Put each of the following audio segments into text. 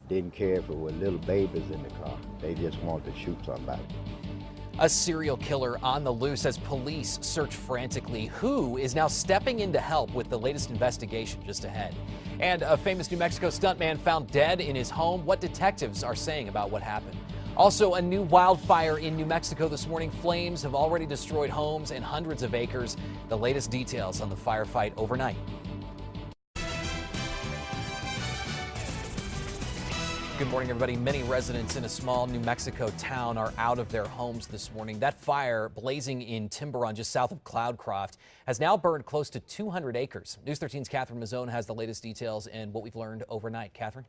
Didn't care if it were little babies in the car. They just wanted to shoot somebody. A serial killer on the loose as police search frantically. Who is now stepping in to help with the latest investigation just ahead? And a famous New Mexico stuntman found dead in his home. What detectives are saying about what happened. Also, a new wildfire in New Mexico this morning. Flames have already destroyed homes and hundreds of acres. The latest details on the firefight overnight. Good morning, everybody. Many residents in a small New Mexico town are out of their homes this morning. That fire, blazing in Tiburon just south of Cloudcroft, has now burned close to 200 acres. News 13's Catherine Mazzone has the latest details and what we've learned overnight. Catherine?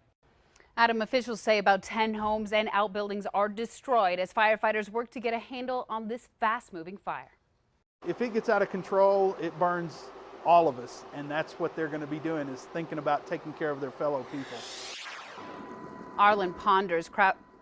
Adam, officials say about 10 homes and outbuildings are destroyed as firefighters work to get a handle on this fast-moving fire. If it gets out of control, it burns all of us, and that's what they're going to be doing, is thinking about taking care of their fellow people. Arlen Ponders,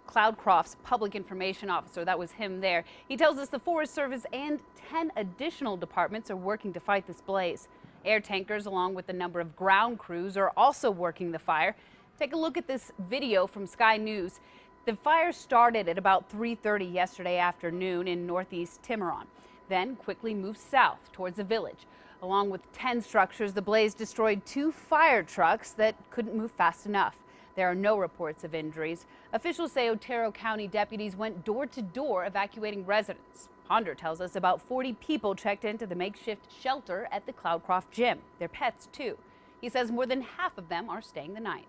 Cloudcroft's public information officer, that was him there. He tells us the Forest Service and 10 additional departments are working to fight this blaze. Air tankers, along with a number of ground crews, are also working the fire. Take a look at this video from Sky News. The fire started at about 3:30 yesterday afternoon in northeast Tiburon, then quickly moved south towards the village. Along with 10 structures, the blaze destroyed 2 fire trucks that couldn't move fast enough. There are no reports of injuries. Officials say Otero County deputies went door to door evacuating residents. Ponder tells us about 40 people checked into the makeshift shelter at the Cloudcroft gym. Their pets, too. He says more than half of them are staying the night.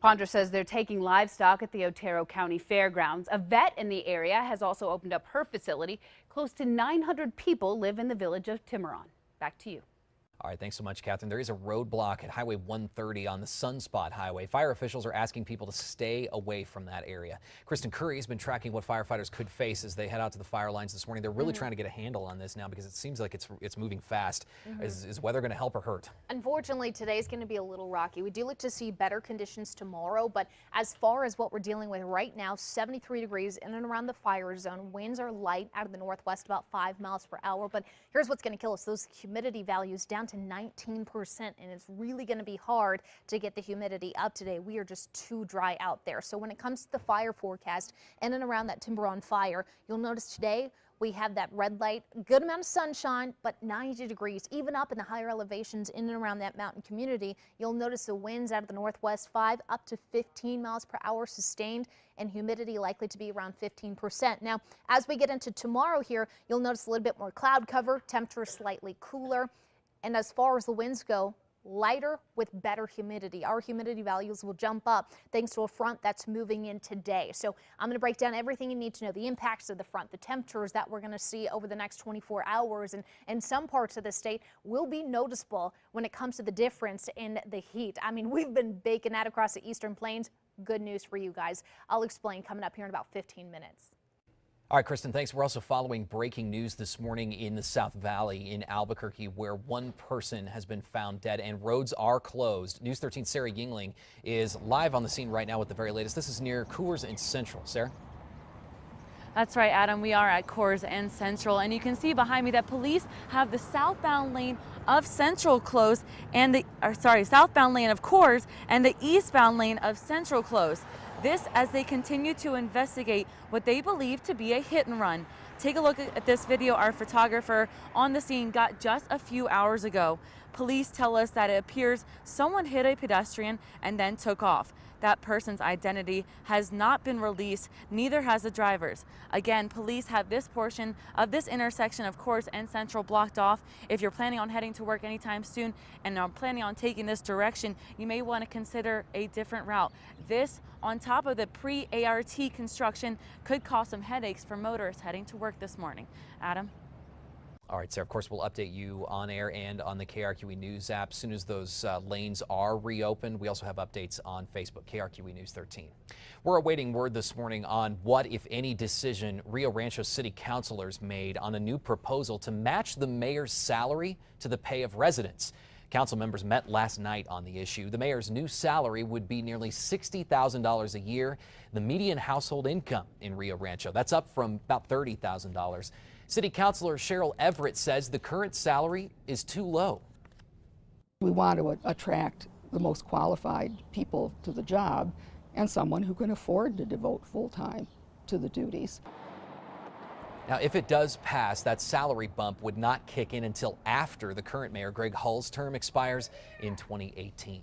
Ponder says they're taking livestock at the Otero County Fairgrounds. A vet in the area has also opened up her facility. Close to 900 people live in the village of Tiburon. Back to you. All right, thanks so much, Catherine. There is a roadblock at Highway 130 on the Sunspot Highway. Fire officials are asking people to stay away from that area. Kristen Curry has been tracking what firefighters could face as they head out to the fire lines this morning. They're really trying to get a handle on this now because it seems like it's moving fast. Is weather going to help or hurt? Unfortunately, today's going to be a little rocky. We do look to see better conditions tomorrow, but as far as what we're dealing with right now, 73 degrees in and around the fire zone. Winds are light out of the northwest, about 5 miles per hour. But here's what's going to kill us. Those humidity values down to 19%, and it's really going to be hard to get the humidity up today. We are just too dry out there. So when it comes to the fire forecast in and around that Tiburon fire, you'll notice today we have that red light, good amount of sunshine, but 90 degrees. Even up in the higher elevations in and around that mountain community, you'll notice the winds out of the northwest 5 up to 15 miles per hour sustained, and humidity likely to be around 15%. Now, as we get into tomorrow here, you'll notice a little bit more cloud cover, temperature slightly cooler. And as far as the winds go, lighter with better humidity. Our humidity values will jump up thanks to a front that's moving in today. So I'm going to break down everything you need to know, the impacts of the front, the temperatures that we're going to see over the next 24 hours. And some parts of the state will be noticeable when it comes to the difference in the heat. I mean, we've been baking that across the eastern plains. Good news for you guys. I'll explain coming up here in about 15 minutes. All right, Kristen, thanks. We're also following breaking news this morning in the South Valley in Albuquerque, where one person has been found dead and roads are closed. News 13's Sarah Yingling is live on the scene right now with the very latest. This is near Coors and Central. Sarah? That's right, Adam. We are at Coors and Central, and you can see behind me that police have the southbound lane of Central closed and southbound lane of Coors and the eastbound lane of Central closed. This as they continue to investigate what they believe to be a hit and run. Take a look at this video our photographer on the scene got just a few hours ago. Police tell us that it appears someone hit a pedestrian and then took off. That person's identity has not been released, neither has the driver's. Again, police have this portion of this intersection of Coors and Central blocked off. If you're planning on heading to work anytime soon and are planning on taking this direction, you may want to consider a different route. This, on top of the pre-ART construction, could cause some headaches for motorists heading to work this morning. Adam? All right, Sarah, of course, we'll update you on air and on the KRQE News app as soon as those lanes are reopened. We also have updates on Facebook, KRQE News 13. We're awaiting word this morning on what, if any, decision Rio Rancho City councilors made on a new proposal to match the mayor's salary to the pay of residents. Council members met last night on the issue. The mayor's new salary would be nearly $60,000 a year, the median household income in Rio Rancho. That's up from about $30,000. City Councilor Cheryl Everett says the current salary is too low. We want to attract the most qualified people to the job and someone who can afford to devote full time to the duties. Now, if it does pass, that salary bump would not kick in until after the current mayor, Greg Hull's term expires in 2018.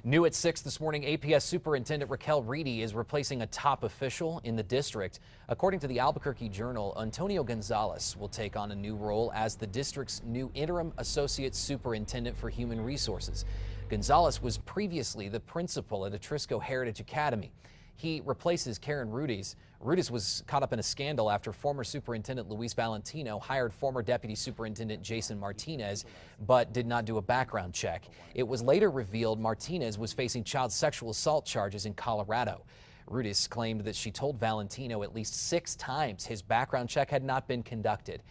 New at 6 this morning, APS Superintendent Raquel Reedy is replacing a top official in the district. According to the Albuquerque Journal, Antonio Gonzalez will take on a new role as the district's new interim associate superintendent for human resources. Gonzalez was previously the principal at Atrisco Heritage Academy. He replaces Karen Rudis. Rudis was caught up in a scandal after former Superintendent Luis Valentino hired former Deputy Superintendent Jason Martinez, but did not do a background check. It was later revealed Martinez was facing child sexual assault charges in Colorado. Rudis claimed that she told Valentino at least 6 times his background check had not been conducted.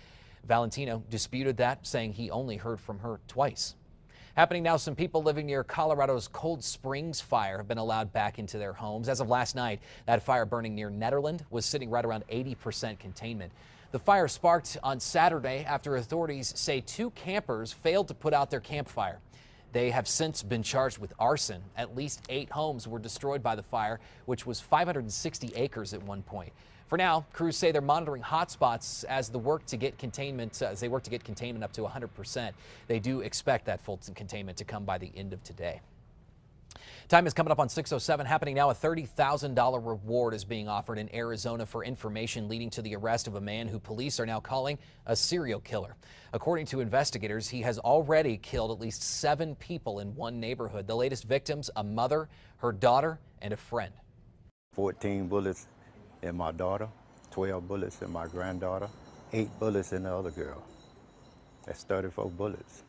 Valentino disputed that, saying he only heard from her twice. Happening now, some people living near Colorado's Cold Springs fire have been allowed back into their homes. As of last night, that fire burning near Nederland was sitting right around 80% containment. The fire sparked on Saturday after authorities say 2 campers failed to put out their campfire. They have since been charged with arson. At least 8 homes were destroyed by the fire, which was 560 acres at one point. For now, crews say they're monitoring hotspots as they work to get containment up to 100%. They do expect that full containment to come by the end of today. Time is coming up on 6:07. Happening now, a $30,000 reward is being offered in Arizona for information leading to the arrest of a man who police are now calling a serial killer. According to investigators, he has already killed at least 7 people in one neighborhood. The latest victims, a mother, her daughter, and a friend. 14 bullets in my daughter, 12 bullets in my granddaughter, 8 bullets in the other girl. That's 34 bullets.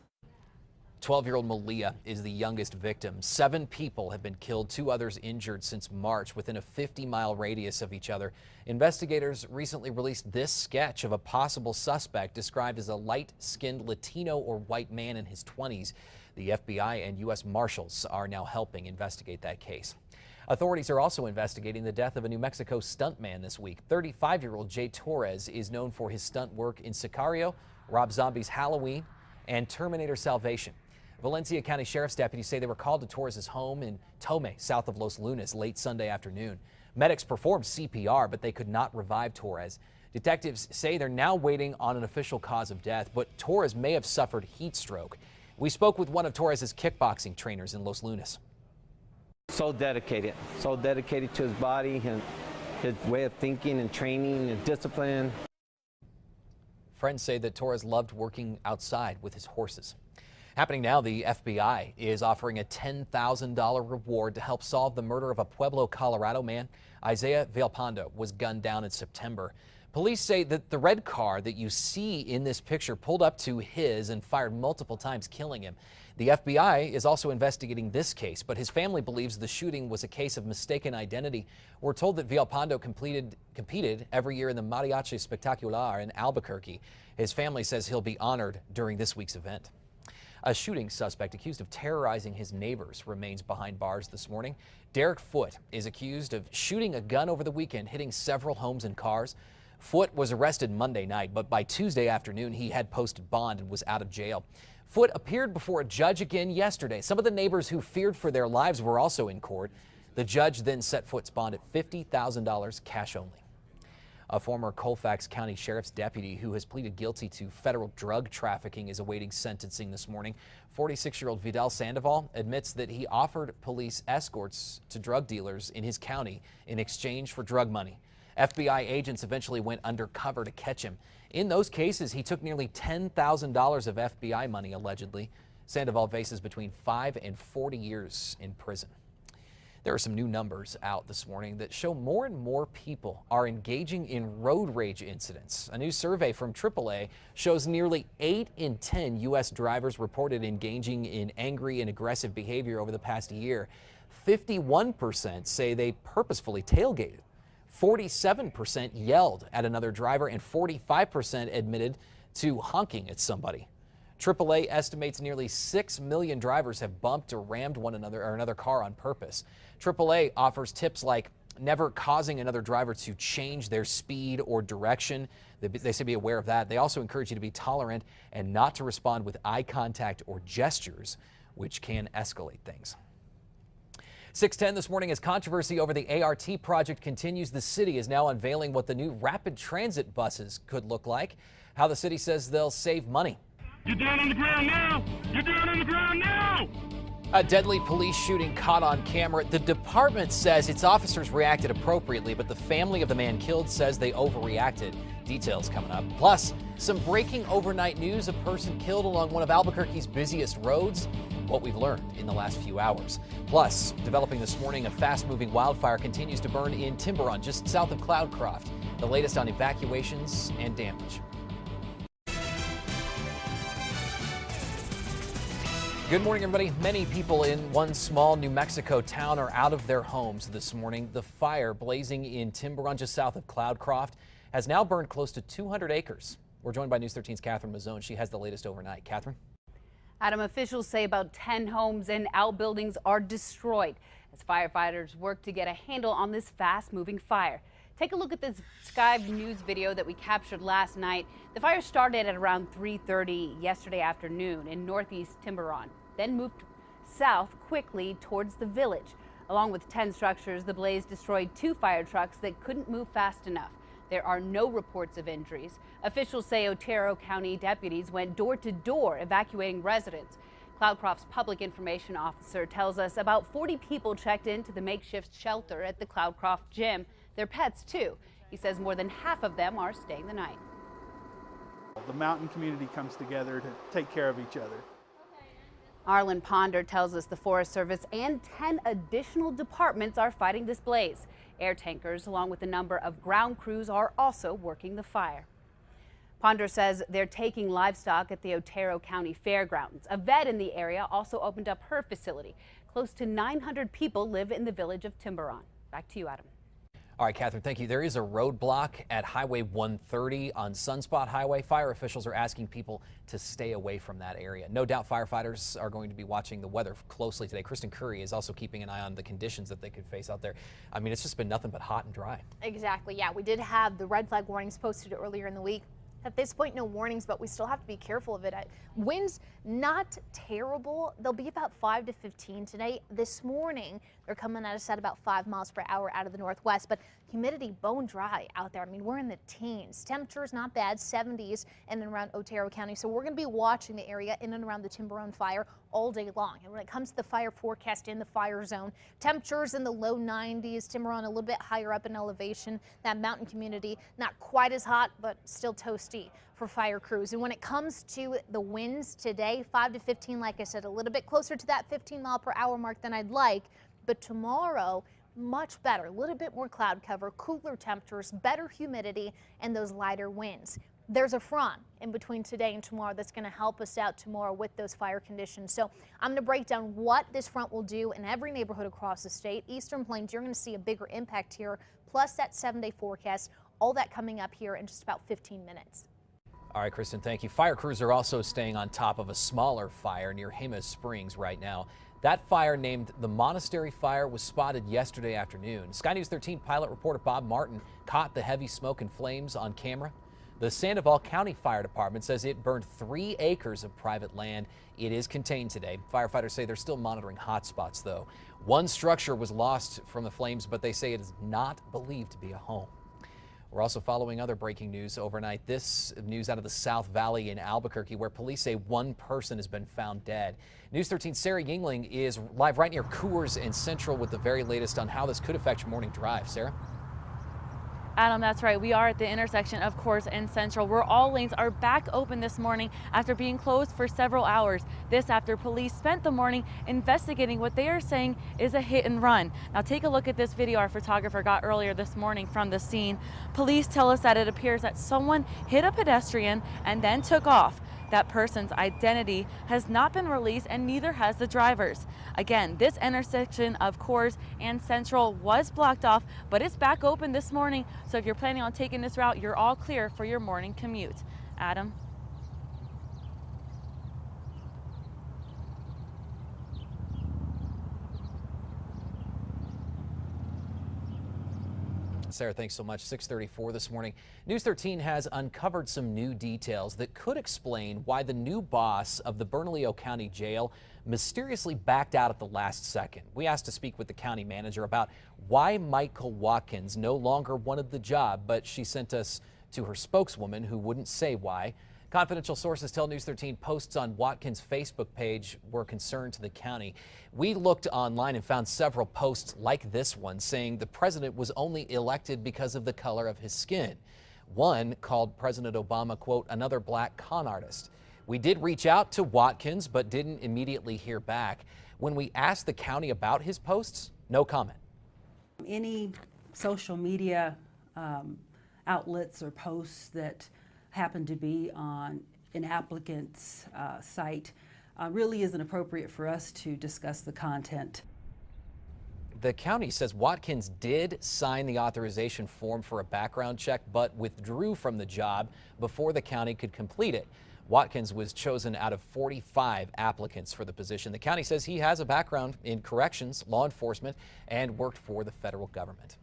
12-year-old Malia is the youngest victim. 7 people have been killed, 2 others injured since March within a 50-mile radius of each other. Investigators recently released this sketch of a possible suspect described as a light-skinned Latino or white man in his 20s. The FBI and U.S. Marshals are now helping investigate that case. Authorities are also investigating the death of a New Mexico stuntman this week. 35-year-old Jay Torres is known for his stunt work in Sicario, Rob Zombie's Halloween, and Terminator Salvation. Valencia County Sheriff's deputies say they were called to Torres' home in Tomé, south of Los Lunas, late Sunday afternoon. Medics performed CPR, but they could not revive Torres. Detectives say they're now waiting on an official cause of death, but Torres may have suffered heat stroke. We spoke with one of Torres' kickboxing trainers in Los Lunas. So dedicated to his body and his way of thinking and training and discipline. Friends say that Torres loved working outside with his horses. Happening now, the FBI is offering a $10,000 reward to help solve the murder of a Pueblo, Colorado man. Isaiah Villalpando was gunned down in September. Police say that the red car that you see in this picture pulled up to his and fired multiple times, killing him. The FBI is also investigating this case, but his family believes the shooting was a case of mistaken identity. We're told that Villalpando competed every year in the Mariachi Spectacular in Albuquerque. His family says he'll be honored during this week's event. A shooting suspect accused of terrorizing his neighbors remains behind bars this morning. Derek Foote is accused of shooting a gun over the weekend, hitting several homes and cars. Foote was arrested Monday night, but by Tuesday afternoon, he had posted bond and was out of jail. Foote appeared before a judge again yesterday. Some of the neighbors who feared for their lives were also in court. The judge then set Foote's bond at $50,000 cash only. A former Colfax County Sheriff's deputy who has pleaded guilty to federal drug trafficking is awaiting sentencing this morning. 46-year-old Vidal Sandoval admits that he offered police escorts to drug dealers in his county in exchange for drug money. FBI agents eventually went undercover to catch him. In those cases, he took nearly $10,000 of FBI money, allegedly. Sandoval faces between 5 and 40 years in prison. There are some new numbers out this morning that show more and more people are engaging in road rage incidents. A new survey from AAA shows nearly 8 in 10 U.S. drivers reported engaging in angry and aggressive behavior over the past year. 51% say they purposefully tailgated. 47% yelled at another driver, and 45% admitted to honking at somebody. AAA estimates nearly 6 million drivers have bumped or rammed one another or another car on purpose. AAA offers tips like never causing another driver to change their speed or direction. They say be aware of that. They also encourage you to be tolerant and not to respond with eye contact or gestures, which can escalate things. 6:10 this morning, as controversy over the ART project continues, the city is now unveiling what the new rapid transit buses could look like, how the city says they'll save money. You're down on the ground now! You're down on the ground now! A deadly police shooting caught on camera. The department says its officers reacted appropriately, but the family of the man killed says they overreacted. Details coming up. Plus, some breaking overnight news: a person killed along one of Albuquerque's busiest roads. What we've learned in the last few hours. Plus, developing this morning, a fast-moving wildfire continues to burn in Tiburon, just south of Cloudcroft. The latest on evacuations and damage. Good morning, everybody. Many people in one small New Mexico town are out of their homes this morning. The fire blazing in Tiburon, just south of Cloudcroft, has now burned close to 200 acres. We're joined by News 13's Catherine Mazzone. She has the latest overnight. Catherine? Adam, officials say about 10 homes and outbuildings are destroyed as firefighters work to get a handle on this fast-moving fire. Take a look at this Sky News video that we captured last night. The fire started at around 3:30 yesterday afternoon in northeast Tiburon, then moved south quickly towards the village. Along with 10 structures, the blaze destroyed 2 fire trucks that couldn't move fast enough. There are no reports of injuries. Officials say Otero County deputies went door to door evacuating residents. Cloudcroft's public information officer tells us about 40 people checked into the makeshift shelter at the Cloudcroft gym. Their pets, too. He says more than half of them are staying the night. The mountain community comes together to take care of each other. Arlen Ponder tells us the Forest Service and 10 additional departments are fighting this blaze. Air tankers, along with a number of ground crews, are also working the fire. Ponder says they're taking livestock at the Otero County Fairgrounds. A vet in the area also opened up her facility. Close to 900 people live in the village of Tiburon. Back to you, Adam. All right, Catherine, thank you. There is a roadblock at Highway 130 on Sunspot Highway. Fire officials are asking people to stay away from that area. No doubt firefighters are going to be watching the weather closely today. Kristen Curry is also keeping an eye on the conditions that they could face out there. I mean, it's just been nothing but hot and dry. Exactly. Yeah, we did have the red flag warnings posted earlier in the week. At this point, no warnings, but we still have to be careful of it. Winds, not terrible. They'll be about 5 to 15 today. This morning, they're coming at us at about 5 miles per hour out of the northwest, but humidity bone dry out there. I mean, we're in the teens. Temperatures not bad, 70s in and around Otero County. So we're going to be watching the area in and around the Tiburon fire all day long. And when it comes to the fire forecast in the fire zone, temperatures in the low 90s, Tiburon a little bit higher up in elevation. That mountain community, not quite as hot, but still toasty for fire crews. And when it comes to the winds today, 5 to 15, like I said, a little bit closer to that 15 mile per hour mark than I'd like. But tomorrow, much better, a little bit more cloud cover, cooler temperatures, better humidity, and those lighter winds. There's a front in between today and tomorrow that's going to help us out tomorrow with those fire conditions. So I'm going to break down what this front will do in every neighborhood across the state. Eastern Plains, you're going to see a bigger impact here, plus that 7-day forecast, all that coming up here in just about 15 minutes. All right, Kristen, thank you. Fire crews are also staying on top of a smaller fire near Jemez Springs right now. That fire, named the Monastery Fire, was spotted yesterday afternoon. Sky News 13 pilot reporter Bob Martin caught the heavy smoke and flames on camera. The Sandoval County Fire Department says it burned 3 acres of private land. It is contained today. Firefighters say they're still monitoring hot spots, though. One structure was lost from the flames, but they say it is not believed to be a home. We're also following other breaking news overnight. This news out of the South Valley in Albuquerque, where police say 1 person has been found dead. News 13's Sarah Yingling is live right near Coors and Central with the very latest on how this could affect your morning drive. Sarah? Adam, that's right. We are at the intersection of Coors and Central, where all lanes are back open this morning after being closed for several hours. This after police spent the morning investigating what they are saying is a hit and run. Now take a look at this video our photographer got earlier this morning from the scene. Police tell us that it appears that someone hit a pedestrian and then took off. That person's identity has not been released, and neither has the driver's. Again, this intersection of Coors and Central was blocked off, but it's back open this morning. So if you're planning on taking this route, you're all clear for your morning commute. Adam? Sarah, thanks so much. 6:34 this morning. News 13 has uncovered some new details that could explain why the new boss of the Bernalillo County Jail mysteriously backed out at the last second. We asked to speak with the county manager about why Michael Watkins no longer wanted the job, but she sent us to her spokeswoman, who wouldn't say why. Confidential sources tell News 13 posts on Watkins' Facebook page were a concern to the county. We looked online and found several posts like this one saying the president was only elected because of the color of his skin. One called President Obama, quote, another black con artist. We did reach out to Watkins, but didn't immediately hear back. When we asked the county about his posts, no comment. Any social media outlets or posts that happen to be on an applicant's site really isn't appropriate for us to discuss the content. The county says Watkins did sign the authorization form for a background check, but withdrew from the job before the county could complete it. Watkins was chosen out of 45 applicants for the position. The county says he has a background in corrections, law enforcement, and worked for the federal government.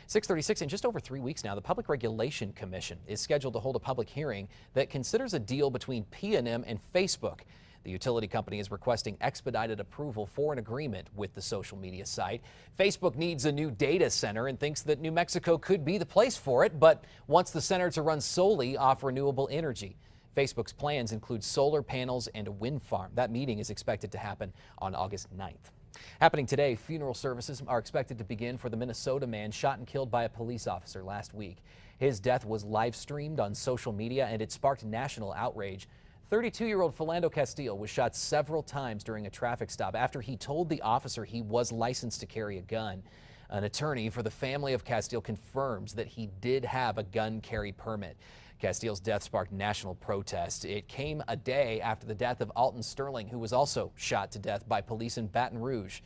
6:36, in just over 3 weeks now, the Public Regulation Commission is scheduled to hold a public hearing that considers a deal between P&M and Facebook. The utility company is requesting expedited approval for an agreement with the social media site. Facebook needs a new data center and thinks that New Mexico could be the place for it, but wants the center to run solely off renewable energy. Facebook's plans include solar panels and a wind farm. That meeting is expected to happen on August 9th. Happening today, funeral services are expected to begin for the Minnesota man shot and killed by a police officer last week. His death was live streamed on social media and it sparked national outrage. 32-year-old Philando Castile was shot several times during a traffic stop after he told the officer he was licensed to carry a gun. An attorney for the family of Castile confirms that he did have a gun carry permit. Castile's death sparked national protest. It came a day after the death of Alton Sterling, who was also shot to death by police in Baton Rouge.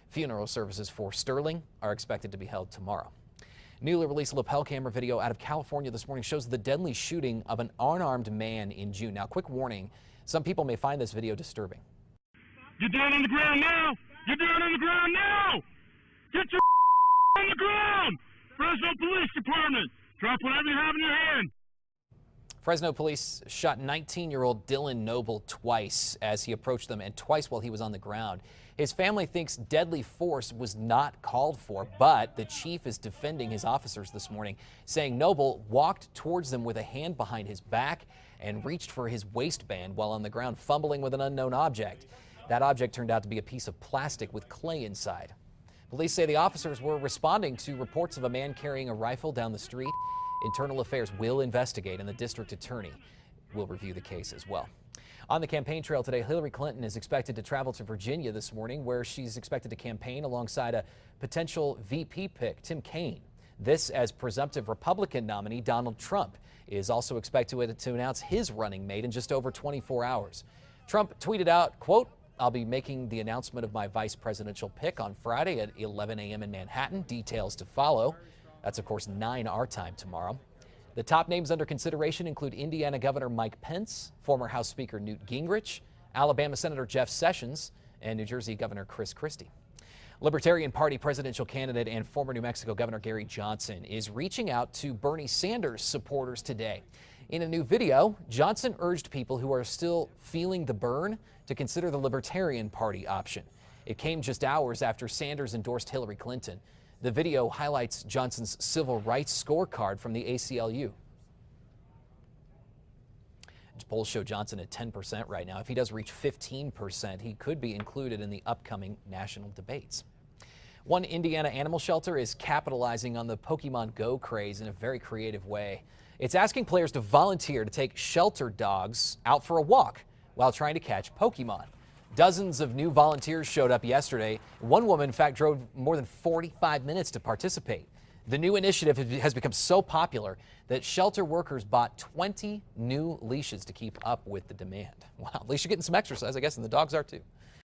Funeral services for Sterling are expected to be held tomorrow. Newly released lapel camera video out of California this morning shows the deadly shooting of an unarmed man in June. Now, quick warning, some people may find this video disturbing. You're down on the ground now! You're down on the ground now! Get your on the ground! Fresno Police Department! Drop whatever you have in your hand! Fresno police shot 19-year-old Dylan Noble twice as he approached them and twice while he was on the ground. His family thinks deadly force was not called for, but the chief is defending his officers this morning, saying Noble walked towards them with a hand behind his back and reached for his waistband while on the ground fumbling with an unknown object. That object turned out to be a piece of plastic with clay inside. Police say the officers were responding to reports of a man carrying a rifle down the street. Internal Affairs will investigate, and the district attorney will review the case as well. On the campaign trail today, Hillary Clinton is expected to travel to Virginia this morning, where she's expected to campaign alongside a potential VP pick, Tim Kaine. This as presumptive Republican nominee Donald Trump is also expected to announce his running mate in just over 24 hours. Trump tweeted out, quote, "I'll be making the announcement of my vice presidential pick on Friday at 11 a.m. in Manhattan. Details to follow." That's, of course, 9 our time tomorrow. The top names under consideration include Indiana Governor Mike Pence, former House Speaker Newt Gingrich, Alabama Senator Jeff Sessions, and New Jersey Governor Chris Christie. Libertarian Party presidential candidate and former New Mexico Governor Gary Johnson is reaching out to Bernie Sanders supporters today. In a new video, Johnson urged people who are still feeling the burn to consider the Libertarian Party option. It came just hours after Sanders endorsed Hillary Clinton. The video highlights Johnson's civil rights scorecard from the ACLU. Polls show Johnson at 10% right now. If he does reach 15%, he could be included in the upcoming national debates. One Indiana animal shelter is capitalizing on the Pokemon Go craze in a very creative way. It's asking players to volunteer to take shelter dogs out for a walk while trying to catch Pokemon. Dozens of new volunteers showed up yesterday. One woman, in fact, drove more than 45 minutes to participate. The new initiative has become so popular that shelter workers bought 20 new leashes to keep up with the demand. Wow, at least you're getting some exercise, I guess, and the dogs are too.